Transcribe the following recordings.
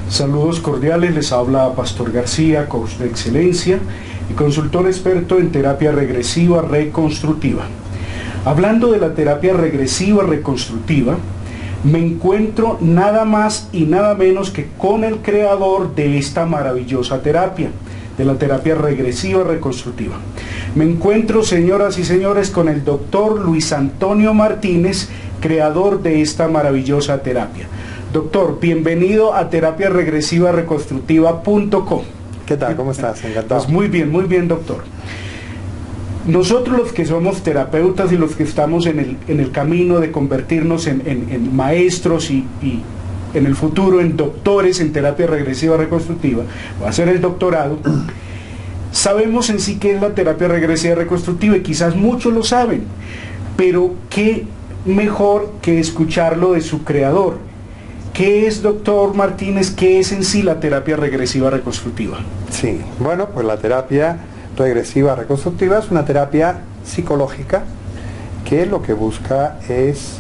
Saludos cordiales, les habla Pastor García, coach de excelencia y consultor experto en terapia regresiva reconstructiva. Hablando de la terapia regresiva reconstructiva, me encuentro nada más y nada menos que con el creador de esta maravillosa terapia, de la terapia regresiva reconstructiva. Me encuentro, señoras y señores, con el doctor Luis Antonio Martínez, creador de esta maravillosa terapia. Doctor, bienvenido a terapiaregresivareconstructiva.com. ¿Qué tal? ¿Cómo estás? Encantado. Pues muy bien, doctor. Nosotros los que somos terapeutas y los que estamos en el camino de convertirnos en maestros y en el futuro en doctores en terapia regresiva reconstructiva, o hacer el doctorado, sabemos en sí qué es la terapia regresiva reconstructiva y quizás muchos lo saben, pero qué mejor que escucharlo de su creador. ¿Qué es, doctor Martínez, qué es en sí la terapia regresiva reconstructiva? Sí, bueno, pues la terapia regresiva reconstructiva es una terapia psicológica que lo que busca es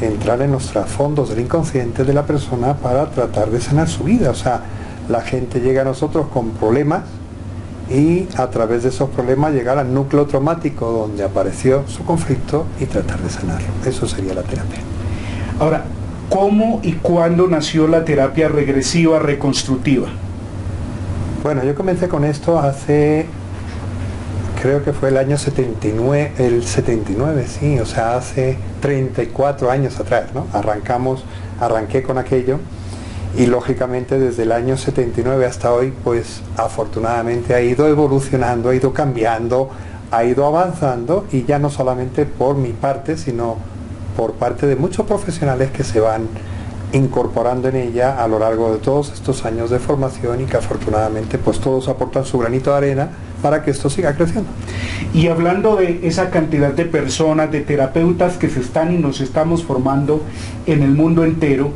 entrar en los trasfondos del inconsciente de la persona para tratar de sanar su vida. O sea, la gente llega a nosotros con problemas y a través de esos problemas llegar al núcleo traumático donde apareció su conflicto y tratar de sanarlo. Eso sería la terapia. Ahora, ¿cómo y cuándo nació la terapia regresiva reconstructiva? Bueno, yo comencé con esto hace, creo que fue el año 79, sí, o sea, hace 34 años atrás, ¿no? Arranqué con aquello y lógicamente desde el año 79 hasta hoy, pues afortunadamente ha ido evolucionando, ha ido cambiando, ha ido avanzando y ya no solamente por mi parte, sino por parte de muchos profesionales que se van incorporando en ella a lo largo de todos estos años de formación y que afortunadamente pues todos aportan su granito de arena para que esto siga creciendo. Y hablando de esa cantidad de personas, de terapeutas que se están y nos estamos formando en el mundo entero,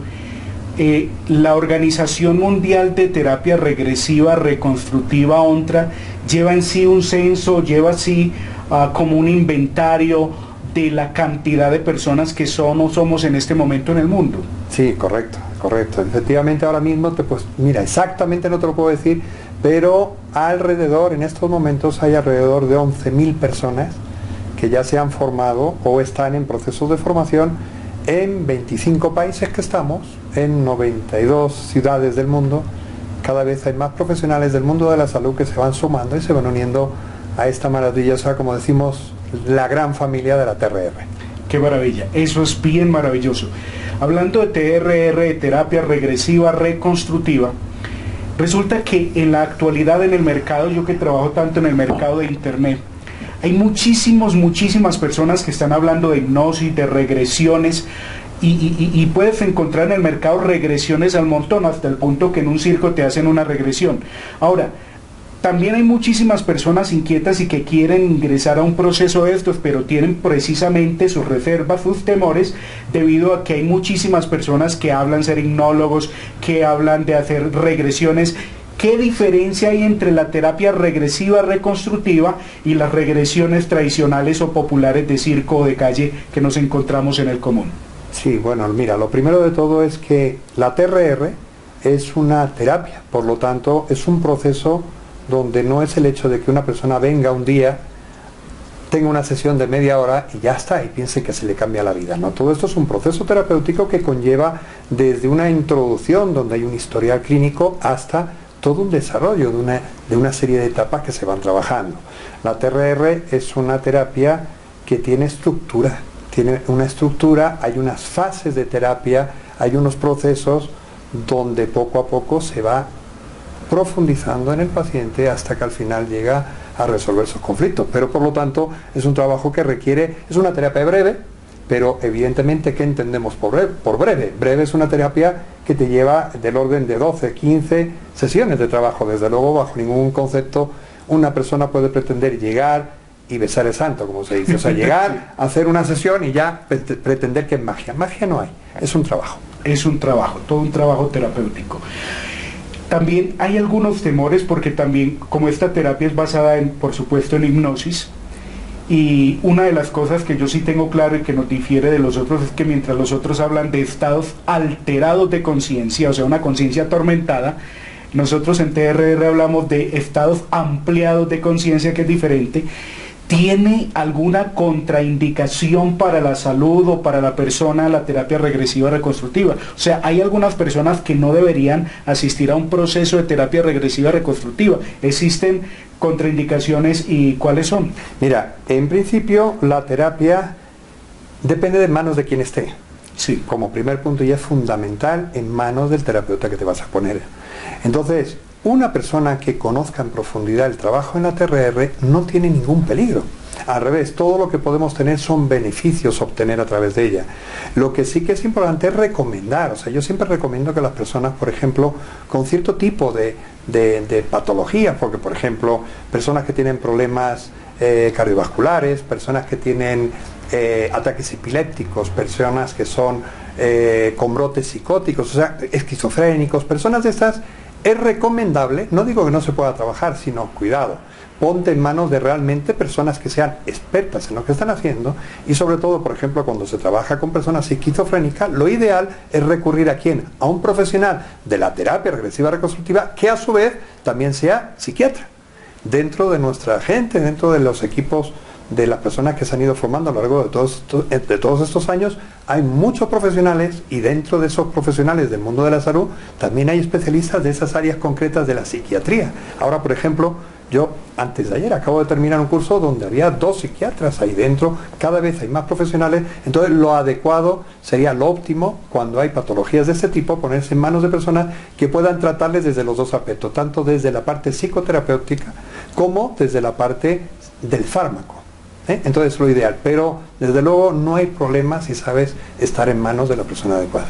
la Organización Mundial de Terapia Regresiva Reconstructiva, ONTRA, lleva en sí un censo, lleva así como un inventario de la cantidad de personas que somos en este momento en el mundo. Sí, correcto. Efectivamente ahora mismo, mira, exactamente no te lo puedo decir, pero en estos momentos hay alrededor de 11.000 personas que ya se han formado o están en procesos de formación en 25 países que estamos, en 92 ciudades del mundo. Cada vez hay más profesionales del mundo de la salud que se van sumando y se van uniendo a esta maravillosa, como decimos, la gran familia de la TRR. Qué maravilla, eso es bien maravilloso. Hablando de TRR, de terapia regresiva reconstructiva, resulta que en la actualidad en el mercado, yo que trabajo tanto en el mercado de internet, hay muchísimas personas que están hablando de hipnosis, de regresiones, y puedes encontrar en el mercado regresiones al montón, hasta el punto que en un circo te hacen una regresión. Ahora, también hay muchísimas personas inquietas y que quieren ingresar a un proceso de estos, pero tienen precisamente sus reservas, sus temores, debido a que hay muchísimas personas que hablan ser hipnólogos, que hablan de hacer regresiones. ¿Qué diferencia hay entre la terapia regresiva reconstructiva y las regresiones tradicionales o populares de circo o de calle que nos encontramos en el común? Sí, bueno, mira, lo primero de todo es que la TRR es una terapia, por lo tanto es un proceso donde no es el hecho de que una persona venga un día, tenga una sesión de media hora y ya está, y piense que se le cambia la vida. No, todo esto es un proceso terapéutico que conlleva desde una introducción donde hay un historial clínico hasta todo un desarrollo de una serie de etapas que se van trabajando. La TRR es una terapia que tiene estructura, hay unas fases de terapia, hay unos procesos donde poco a poco se va profundizando en el paciente hasta que al final llega a resolver sus conflictos. Pero por lo tanto es un trabajo que requiere, es una terapia breve, pero evidentemente, ¿qué entendemos por breve? Breve es una terapia que te lleva del orden de 12, 15 sesiones de trabajo. Desde luego, bajo ningún concepto una persona puede pretender llegar y besar el santo, como se dice. O sea, llegar, hacer una sesión y ya pretender que es magia. Magia no hay, es un trabajo. Es un trabajo, todo un trabajo terapéutico. También hay algunos temores porque también, como esta terapia es basada por supuesto en hipnosis, Y una de las cosas que yo sí tengo claro y que nos difiere de los otros es que mientras los otros hablan de estados alterados de conciencia, o sea, una conciencia atormentada, nosotros en TRR hablamos de estados ampliados de conciencia, que es diferente. ¿Tiene alguna contraindicación para la salud o para la persona la terapia regresiva reconstructiva? O sea, hay algunas personas que no deberían asistir a un proceso de terapia regresiva reconstructiva. ¿Existen contraindicaciones y cuáles son? Mira, en principio la terapia depende de manos de quien esté. Sí. Como primer punto, y es fundamental en manos del terapeuta que te vas a poner. Entonces, una persona que conozca en profundidad el trabajo en la TRR no tiene ningún peligro. Al revés, todo lo que podemos tener son beneficios obtener a través de ella. Lo que sí que es importante es recomendar. O sea, yo siempre recomiendo que las personas, por ejemplo, con cierto tipo de patologías, porque por ejemplo, personas que tienen problemas cardiovasculares, personas que tienen ataques epilépticos, personas que son con brotes psicóticos, o sea, esquizofrénicos, personas de estas, es recomendable, no digo que no se pueda trabajar, sino cuidado, ponte en manos de realmente personas que sean expertas en lo que están haciendo, y sobre todo, por ejemplo, cuando se trabaja con personas esquizofrénicas, lo ideal es recurrir ¿a quién? A un profesional de la terapia regresiva reconstructiva que a su vez también sea psiquiatra. Dentro de nuestra gente, dentro de los equipos de las personas que se han ido formando a lo largo de todos estos años, hay muchos profesionales, y dentro de esos profesionales del mundo de la salud también hay especialistas de esas áreas concretas de la psiquiatría. Ahora, por ejemplo, yo antes de ayer acabo de terminar un curso donde había 2 psiquiatras ahí dentro, cada vez hay más profesionales. Entonces lo adecuado sería, lo óptimo, cuando hay patologías de este tipo, ponerse en manos de personas que puedan tratarles desde los dos aspectos, tanto desde la parte psicoterapéutica como desde la parte del fármaco. Entonces lo ideal, pero desde luego no hay problema si sabes estar en manos de la persona adecuada.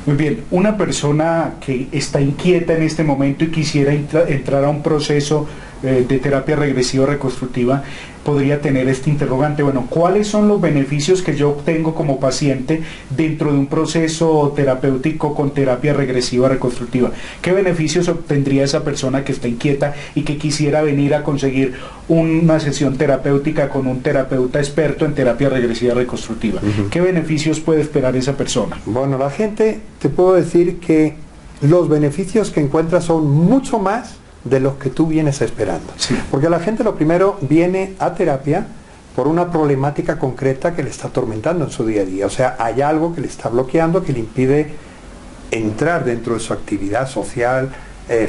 Muy bien, una persona que está inquieta en este momento y quisiera entrar a un proceso de terapia regresiva reconstructiva, podría tener este interrogante: bueno, ¿cuáles son los beneficios que yo obtengo como paciente dentro de un proceso terapéutico con terapia regresiva reconstructiva? ¿Qué beneficios obtendría esa persona que está inquieta y que quisiera venir a conseguir una sesión terapéutica con un terapeuta experto en terapia regresiva reconstructiva? ¿Qué beneficios puede esperar esa persona? Bueno, la gente, te puedo decir que los beneficios que encuentra son mucho más de los que tú vienes esperando. Sí. Porque la gente, lo primero, viene a terapia por una problemática concreta que le está atormentando en su día a día. O sea, hay algo que le está bloqueando, que le impide entrar dentro de su actividad social,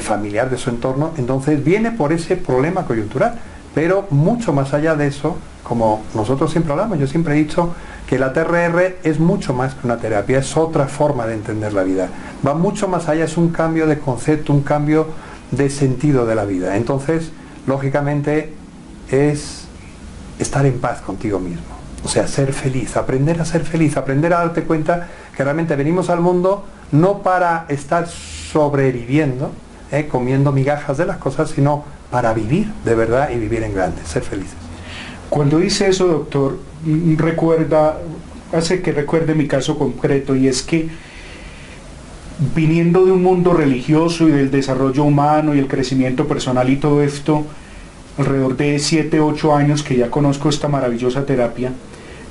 familiar, de su entorno. Entonces viene por ese problema coyuntural. Pero mucho más allá de eso, como nosotros siempre hablamos, yo siempre he dicho que la TRR es mucho más que una terapia, es otra forma de entender la vida. Va mucho más allá, es un cambio de concepto, un cambio de sentido de la vida. Entonces, lógicamente, es estar en paz contigo mismo. O sea, ser feliz, aprender a ser feliz, aprender a darte cuenta que realmente venimos al mundo no para estar sobreviviendo, comiendo migajas de las cosas, sino para vivir de verdad y vivir en grande, ser felices. Cuando dice eso, doctor, hace que recuerde mi caso concreto, y es que viniendo de un mundo religioso y del desarrollo humano y el crecimiento personal y todo esto, alrededor de 7, 8 años que ya conozco esta maravillosa terapia,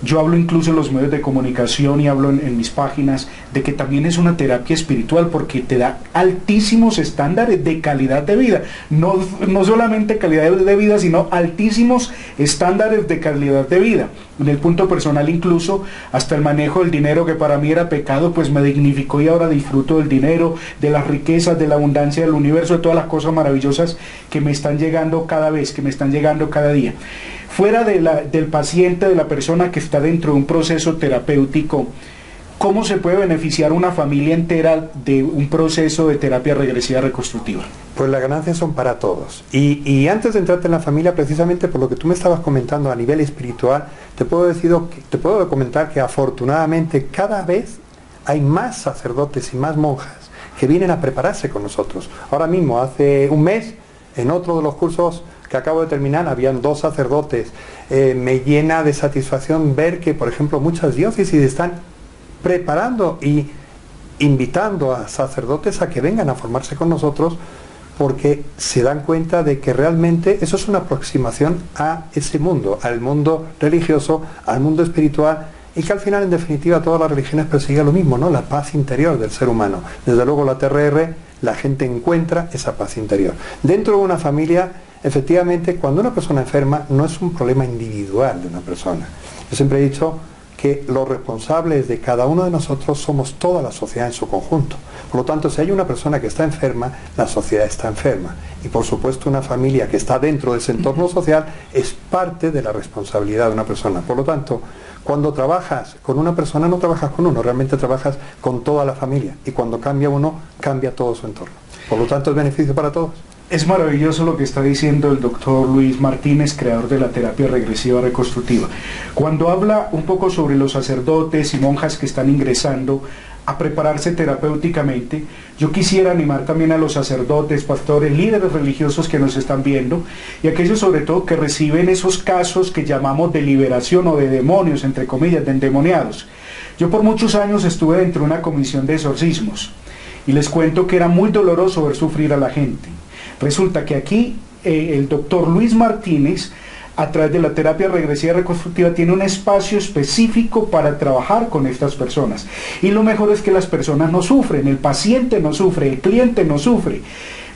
yo hablo incluso en los medios de comunicación y hablo en mis páginas de que también es una terapia espiritual, porque te da altísimos estándares de calidad de vida, no solamente calidad de vida, sino altísimos estándares de calidad de vida. En el punto personal, incluso hasta el manejo del dinero, que para mí era pecado, pues me dignificó y ahora disfruto del dinero, de las riquezas, de la abundancia del universo, de todas las cosas maravillosas que me están llegando cada vez, que me están llegando cada día. Fuera del paciente, de la persona que está dentro de un proceso terapéutico, ¿cómo se puede beneficiar una familia entera de un proceso de terapia regresiva reconstructiva? Pues las ganancias son para todos. Y antes de entrarte en la familia, precisamente por lo que tú me estabas comentando a nivel espiritual, te puedo comentar que afortunadamente cada vez hay más sacerdotes y más monjas que vienen a prepararse con nosotros. Ahora mismo, hace un mes, en otro de los cursos que acabo de terminar, habían 2 sacerdotes. Me llena de satisfacción ver que, por ejemplo, muchas diócesis están preparando y invitando a sacerdotes a que vengan a formarse con nosotros, porque se dan cuenta de que realmente eso es una aproximación a ese mundo, al mundo religioso, al mundo espiritual, y que al final, en definitiva, todas las religiones persiguen lo mismo, ¿no? La paz interior del ser humano. Desde luego la TRR, la gente encuentra esa paz interior. Dentro de una familia, efectivamente, cuando una persona enferma, no es un problema individual de una persona. Yo siempre he dicho que los responsables de cada uno de nosotros somos toda la sociedad en su conjunto. Por lo tanto, si hay una persona que está enferma, la sociedad está enferma. Y por supuesto, una familia que está dentro de ese entorno social es parte de la responsabilidad de una persona. Por lo tanto, cuando trabajas con una persona, no trabajas con uno, realmente trabajas con toda la familia. Y cuando cambia uno, cambia todo su entorno. Por lo tanto, es beneficio para todos. Es maravilloso lo que está diciendo el doctor Luis Martínez, creador de la terapia regresiva reconstructiva. Cuando habla un poco sobre los sacerdotes y monjas que están ingresando a prepararse terapéuticamente, yo quisiera animar también a los sacerdotes, pastores, líderes religiosos que nos están viendo, y aquellos sobre todo que reciben esos casos que llamamos de liberación o de demonios, entre comillas, de endemoniados. Yo por muchos años estuve dentro de una comisión de exorcismos, y les cuento que era muy doloroso ver sufrir a la gente. Resulta que aquí el doctor Luis Martínez, a través de la terapia regresiva reconstructiva, tiene un espacio específico para trabajar con estas personas. Y lo mejor es que las personas no sufren, el paciente no sufre, el cliente no sufre.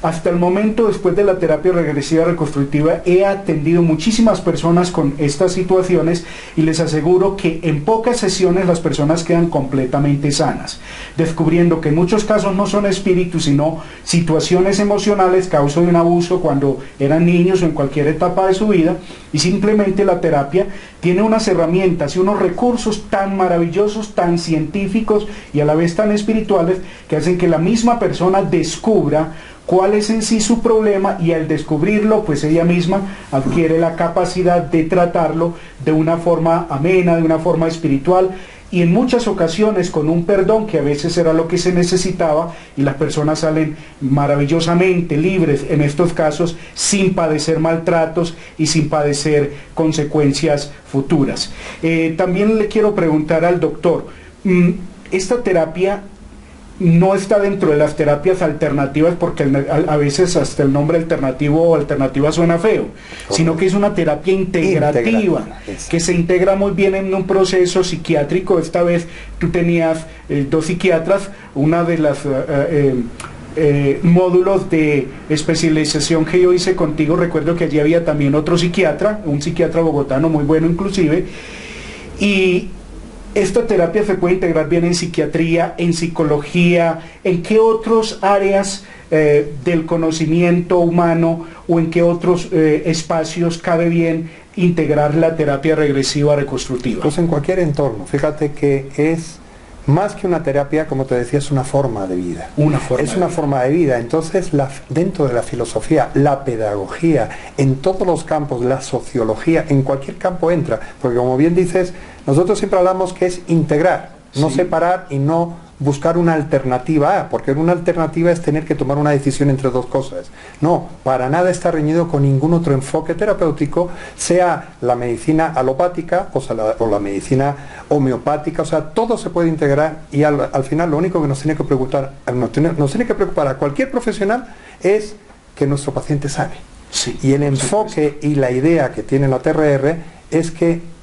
Hasta el momento, después de la terapia regresiva reconstructiva, he atendido muchísimas personas con estas situaciones y les aseguro que en pocas sesiones las personas quedan completamente sanas, descubriendo que en muchos casos no son espíritus, sino situaciones emocionales causa de un abuso cuando eran niños o en cualquier etapa de su vida, y simplemente la terapia tiene unas herramientas y unos recursos tan maravillosos, tan científicos y a la vez tan espirituales, que hacen que la misma persona descubra cuál es en sí su problema, y al descubrirlo, pues ella misma adquiere la capacidad de tratarlo de una forma amena, de una forma espiritual, y en muchas ocasiones con un perdón que a veces era lo que se necesitaba, y las personas salen maravillosamente libres en estos casos, sin padecer maltratos y sin padecer consecuencias futuras. También le quiero preguntar al doctor, esta terapia no está dentro de las terapias alternativas, porque a veces hasta el nombre alternativo o alternativa suena feo, sino que es una terapia integrativa, que se integra muy bien en un proceso psiquiátrico. Esta vez tú tenías dos psiquiatras, una de las módulos de especialización que yo hice contigo, recuerdo que allí había también otro psiquiatra, un psiquiatra bogotano muy bueno inclusive, y esta terapia se puede integrar bien en psiquiatría, en psicología, ¿en qué otras áreas del conocimiento humano o en qué otros espacios cabe bien integrar la terapia regresiva reconstructiva? Pues en cualquier entorno. Fíjate que es más que una terapia, como te decía, es una forma de vida. Es una forma de vida. Entonces, dentro de la filosofía, la pedagogía, en todos los campos, la sociología, en cualquier campo entra. Porque como bien dices, nosotros siempre hablamos que es integrar, no separar y no buscar una alternativa A, porque una alternativa es tener que tomar una decisión entre dos cosas. No, para nada está reñido con ningún otro enfoque terapéutico, sea la medicina alopática o la medicina homeopática, o sea, todo se puede integrar, y al final lo único que nos tiene que preocupar a cualquier profesional es que nuestro paciente sane. Y el enfoque y la idea que tiene la TRR es que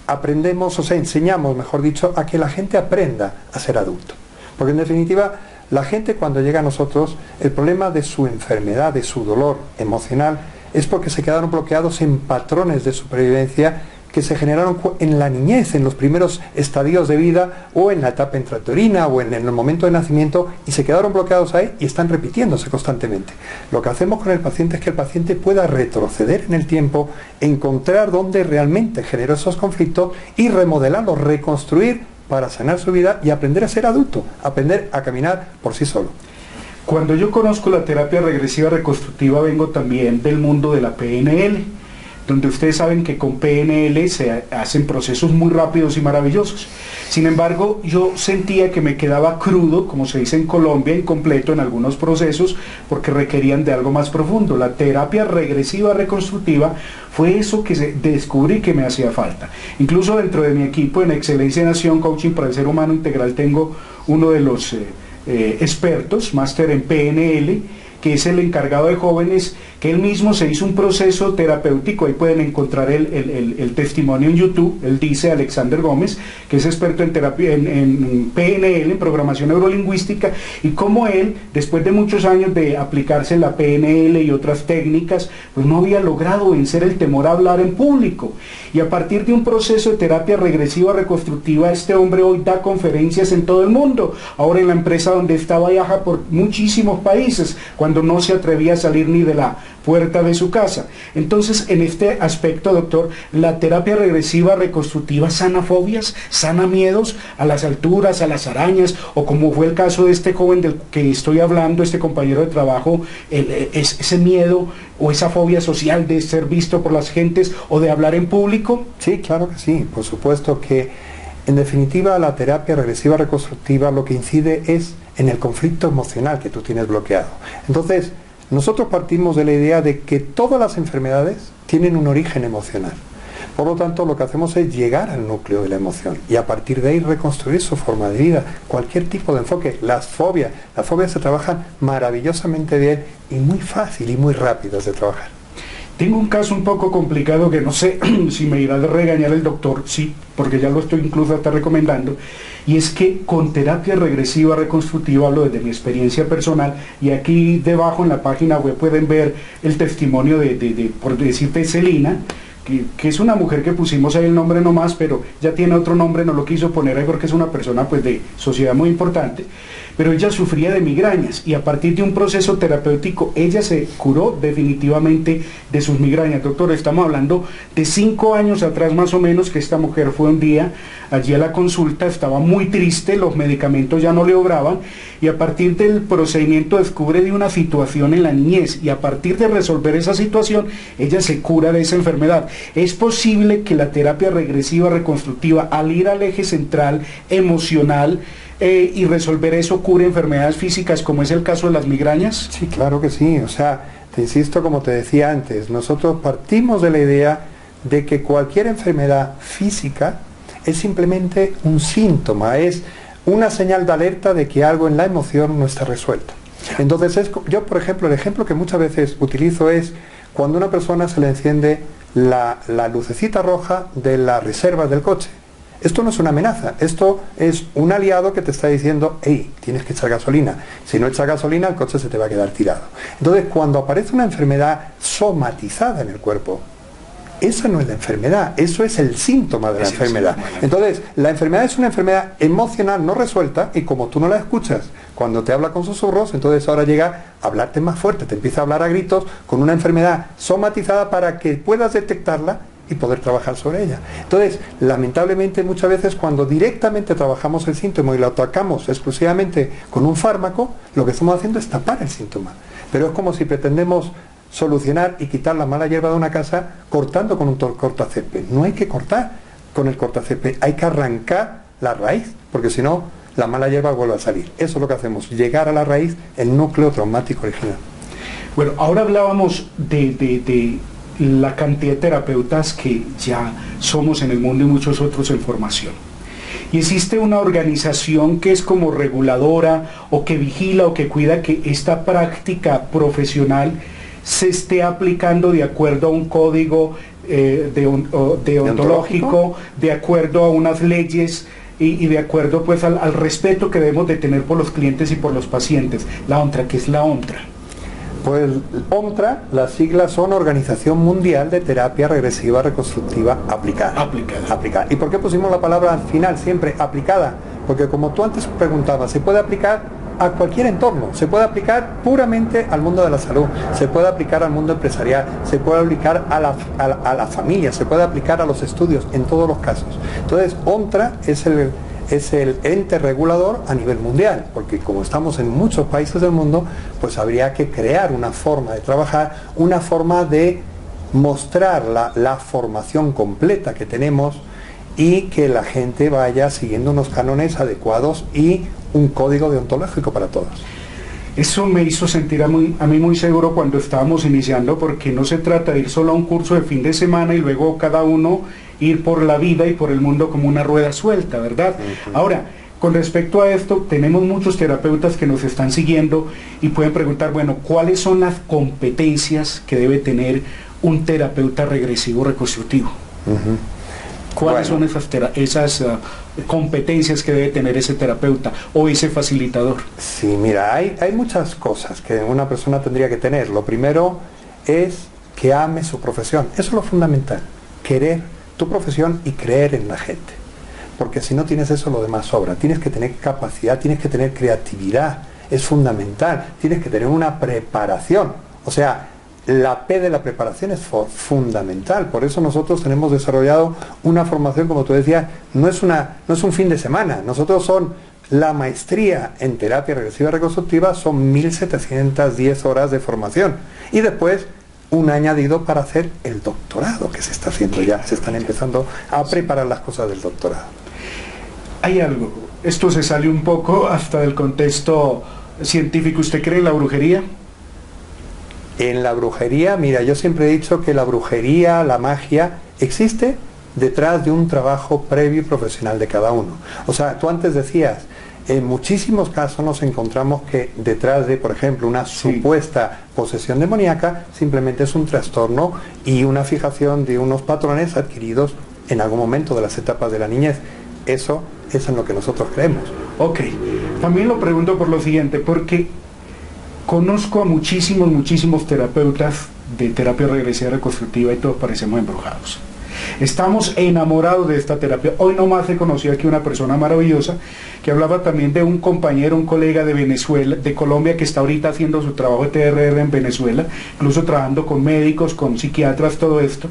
aprendemos, o sea, enseñamos, mejor dicho, a que la gente aprenda a ser adulto. Porque en definitiva, la gente cuando llega a nosotros, el problema de su enfermedad, de su dolor emocional, es porque se quedaron bloqueados en patrones de supervivencia que se generaron en la niñez, en los primeros estadios de vida, o en la etapa intrauterina, o en el momento de nacimiento, y se quedaron bloqueados ahí y están repitiéndose constantemente. Lo que hacemos con el paciente es que el paciente pueda retroceder en el tiempo, encontrar dónde realmente generó esos conflictos y remodelarlos, reconstruir para sanar su vida y aprender a ser adulto, aprender a caminar por sí solo. Cuando yo conozco la terapia regresiva reconstructiva, vengo también del mundo de la PNL, donde ustedes saben que con PNL se hacen procesos muy rápidos y maravillosos. Sin embargo, yo sentía que me quedaba crudo, como se dice en Colombia, incompleto en algunos procesos, porque requerían de algo más profundo. La terapia regresiva reconstructiva fue eso que descubrí que me hacía falta. Incluso dentro de mi equipo en Excelencia en Acción Coaching para el Ser Humano Integral tengo uno de los expertos, máster en PNL, que es el encargado de jóvenes, que él mismo se hizo un proceso terapéutico. Ahí pueden encontrar el testimonio en YouTube. Él dice, Alexander Gómez, que es experto en terapia, en PNL, en programación neurolingüística, y cómo él, después de muchos años de aplicarse la PNL y otras técnicas, pues no había logrado vencer el temor a hablar en público. Y a partir de un proceso de terapia regresiva reconstructiva, este hombre hoy da conferencias en todo el mundo. Ahora en la empresa donde estaba viaja por muchísimos países, cuando no se atrevía a salir ni de la puerta de su casa. Entonces, en este aspecto, doctor, la terapia regresiva reconstructiva sana fobias, sana miedos a las alturas, a las arañas, o como fue el caso de este joven del que estoy hablando, este compañero de trabajo, ese miedo o esa fobia social de ser visto por las gentes o de hablar en público. Sí, claro que sí, por supuesto que en definitiva la terapia regresiva reconstructiva lo que incide es en el conflicto emocional que tú tienes bloqueado. Entonces, nosotros partimos de la idea de que todas las enfermedades tienen un origen emocional. Por lo tanto, lo que hacemos es llegar al núcleo de la emoción y a partir de ahí reconstruir su forma de vida, cualquier tipo de enfoque. Las fobias se trabajan maravillosamente bien y muy fácil y muy rápidas de trabajar. Tengo un caso un poco complicado que no sé si me irá a regañar el doctor, sí, porque ya lo estoy incluso hasta recomendando, y es que con terapia regresiva reconstructiva, hablo desde mi experiencia personal, y aquí debajo en la página web pueden ver el testimonio por decirte, Celina, que es una mujer que pusimos ahí el nombre nomás, pero ya tiene otro nombre, no lo quiso poner ahí porque es una persona pues de sociedad muy importante, pero ella sufría de migrañas y a partir de un proceso terapéutico ella se curó definitivamente de sus migrañas. Doctor, estamos hablando de 5 años atrás más o menos, que esta mujer fue un día allí a la consulta, estaba muy triste, los medicamentos ya no le obraban y a partir del procedimiento descubre de una situación en la niñez y a partir de resolver esa situación ella se cura de esa enfermedad. ¿Es posible que la terapia regresiva reconstructiva, al ir al eje central emocional y resolver eso, cure enfermedades físicas como es el caso de las migrañas? Sí, claro que sí. O sea, te insisto, como te decía antes, nosotros partimos de la idea de que cualquier enfermedad física es simplemente un síntoma, es una señal de alerta de que algo en la emoción no está resuelto. Entonces, yo, por ejemplo, el ejemplo que muchas veces utilizo es cuando a una persona se le enciende la lucecita roja de las reservas del coche. Esto no es una amenaza, esto es un aliado que te está diciendo, hey, tienes que echar gasolina. Si no echas gasolina, el coche se te va a quedar tirado. Entonces, cuando aparece una enfermedad somatizada en el cuerpo, esa no es la enfermedad, eso es el síntoma de la enfermedad. Entonces, la enfermedad es una enfermedad emocional no resuelta y como tú no la escuchas cuando te habla con susurros, entonces ahora llega a hablarte más fuerte, te empieza a hablar a gritos con una enfermedad somatizada para que puedas detectarla y poder trabajar sobre ella. Entonces, lamentablemente muchas veces cuando directamente trabajamos el síntoma y lo atacamos exclusivamente con un fármaco, lo que estamos haciendo es tapar el síntoma. Pero es como si pretendemos solucionar y quitar la mala hierba de una casa cortando con un cortacésped. No hay que cortar con el cortacésped, hay que arrancar la raíz, porque si no, la mala hierba vuelve a salir. Eso es lo que hacemos, llegar a la raíz, el núcleo traumático original. Bueno, ahora hablábamos de la cantidad de terapeutas que ya somos en el mundo y muchos otros en formación. Y existe una organización que es como reguladora o que vigila o que cuida que esta práctica profesional se esté aplicando de acuerdo a un código deontológico, de acuerdo a unas leyes y de acuerdo pues al respeto que debemos de tener por los clientes y por los pacientes. La ONTRA, ¿qué es la ONTRA? Pues ONTRA, las siglas son Organización Mundial de Terapia Regresiva Reconstructiva Aplicada. Aplicada. ¿Y por qué pusimos la palabra al final siempre aplicada? Porque como tú antes preguntabas, se puede aplicar a cualquier entorno, se puede aplicar puramente al mundo de la salud, se puede aplicar al mundo empresarial, se puede aplicar a la familia, se puede aplicar a los estudios, en todos los casos. Entonces, ONTRA es el ente regulador a nivel mundial, porque como estamos en muchos países del mundo, pues habría que crear una forma de trabajar, una forma de mostrar la formación completa que tenemos y que la gente vaya siguiendo unos cánones adecuados y un código deontológico para todos. Eso me hizo sentir a mí muy seguro cuando estábamos iniciando, porque no se trata de ir solo a un curso de fin de semana y luego cada uno ir por la vida y por el mundo como una rueda suelta, ¿verdad? Ahora, con respecto a esto, tenemos muchos terapeutas que nos están siguiendo y pueden preguntar, bueno, ¿cuáles son las competencias que debe tener un terapeuta regresivo reconstructivo? ¿Cuáles son esas competencias que debe tener ese terapeuta o ese facilitador? Sí, mira, hay muchas cosas que una persona tendría que tener. Lo primero es que ame su profesión. Eso es lo fundamental. Querer tu profesión y creer en la gente. Porque si no tienes eso, lo demás sobra. Tienes que tener capacidad, tienes que tener creatividad. Es fundamental. Tienes que tener una preparación. O sea, la P de la preparación es fundamental. Por eso nosotros tenemos desarrollado una formación, como tú decías, no es un fin de semana. Nosotros son la maestría en terapia regresiva reconstructiva, son 1710 horas de formación. Y después un añadido para hacer el doctorado, que se está haciendo ya. Se están empezando a preparar las cosas del doctorado. Hay algo, esto se sale un poco hasta del contexto científico. ¿Usted cree en la brujería? En la brujería, mira, yo siempre he dicho que la brujería, la magia, existe detrás de un trabajo previo y profesional de cada uno. O sea, tú antes decías, en muchísimos casos nos encontramos que detrás de, por ejemplo, una supuesta posesión demoníaca, simplemente es un trastorno y una fijación de unos patrones adquiridos en algún momento de las etapas de la niñez. Eso es en lo que nosotros creemos. Ok, también lo pregunto por lo siguiente, porque conozco a muchísimos terapeutas de terapia regresiva reconstructiva y todos parecemos embrujados. Estamos enamorados de esta terapia. Hoy nomás he conocido aquí una persona maravillosa que hablaba también de un compañero, un colega de Venezuela, de Colombia, que está ahorita haciendo su trabajo de TRR en Venezuela, incluso trabajando con médicos, con psiquiatras, todo esto.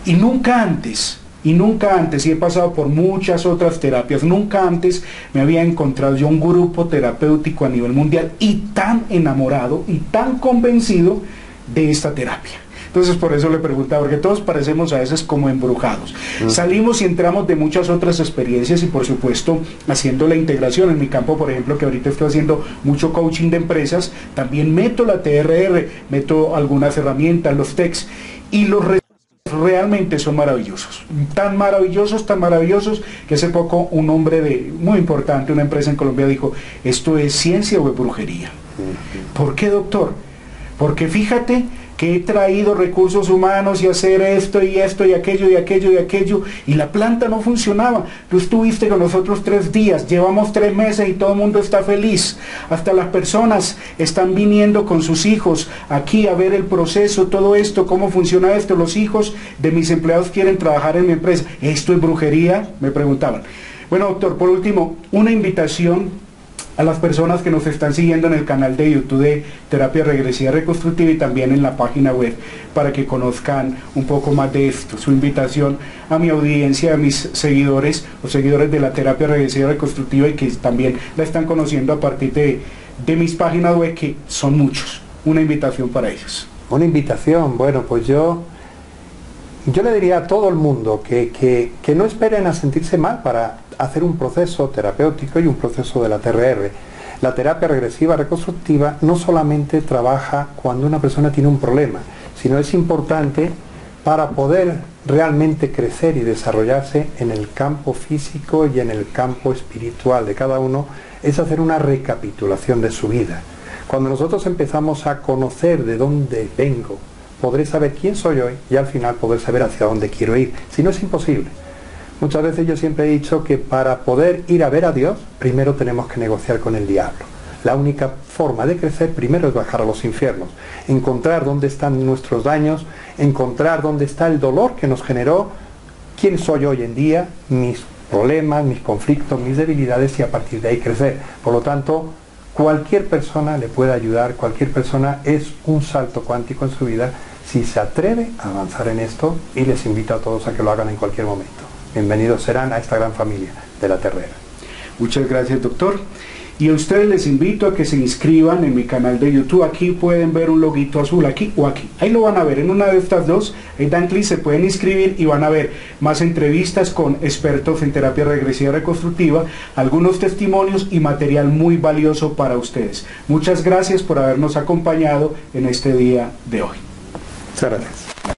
Y nunca antes, y he pasado por muchas otras terapias, nunca antes me había encontrado yo un grupo terapéutico a nivel mundial y tan enamorado y tan convencido de esta terapia. Entonces por eso le preguntaba, porque todos parecemos a veces como embrujados. Salimos y entramos de muchas otras experiencias y por supuesto haciendo la integración. En mi campo, por ejemplo, que ahorita estoy haciendo mucho coaching de empresas, también meto la TRR, meto algunas herramientas, los TECs, y los realmente son maravillosos, tan maravillosos, que hace poco un hombre muy importante, una empresa en Colombia, dijo, ¿esto es ciencia o es brujería? ¿Por qué, doctor? Porque fíjate que he traído recursos humanos y hacer esto y aquello y la planta no funcionaba. Tú estuviste con nosotros 3 días, llevamos 3 meses y todo el mundo está feliz. Hasta las personas están viniendo con sus hijos aquí a ver el proceso, todo esto, cómo funciona esto. Los hijos de mis empleados quieren trabajar en mi empresa. ¿Esto es brujería?, me preguntaban. Bueno, doctor, por último, una invitación a las personas que nos están siguiendo en el canal de YouTube de Terapia Regresiva Reconstructiva y también en la página web para que conozcan un poco más de esto. Su invitación a mi audiencia, a mis seguidores o seguidores de la Terapia Regresiva Reconstructiva y que también la están conociendo a partir de mis páginas web, que son muchos. Una invitación para ellos. Una invitación, bueno, pues yo le diría a todo el mundo que no esperen a sentirse mal para hacer un proceso terapéutico y un proceso de la TRR. La terapia regresiva reconstructiva no solamente trabaja cuando una persona tiene un problema, sino es importante para poder realmente crecer y desarrollarse en el campo físico y en el campo espiritual de cada uno, es hacer una recapitulación de su vida. Cuando nosotros empezamos a conocer de dónde vengo, podré saber quién soy hoy y al final poder saber hacia dónde quiero ir. Si no, es imposible. Muchas veces yo siempre he dicho que para poder ir a ver a Dios, primero tenemos que negociar con el diablo. La única forma de crecer primero es bajar a los infiernos, encontrar dónde están nuestros daños, encontrar dónde está el dolor que nos generó, quién soy hoy en día, mis problemas, mis conflictos, mis debilidades y a partir de ahí crecer. Por lo tanto, cualquier persona le puede ayudar, cualquier persona es un salto cuántico en su vida si se atreve a avanzar en esto, y les invito a todos a que lo hagan en cualquier momento. Bienvenidos serán a esta gran familia de la TRR. Muchas gracias, doctor. Y a ustedes les invito a que se inscriban en mi canal de YouTube. Aquí pueden ver un loguito azul, aquí o aquí. Ahí lo van a ver, en una de estas dos. Ahí dan clic, se pueden inscribir y van a ver más entrevistas con expertos en terapia regresiva reconstructiva, algunos testimonios y material muy valioso para ustedes. Muchas gracias por habernos acompañado en este día de hoy. Muchas gracias.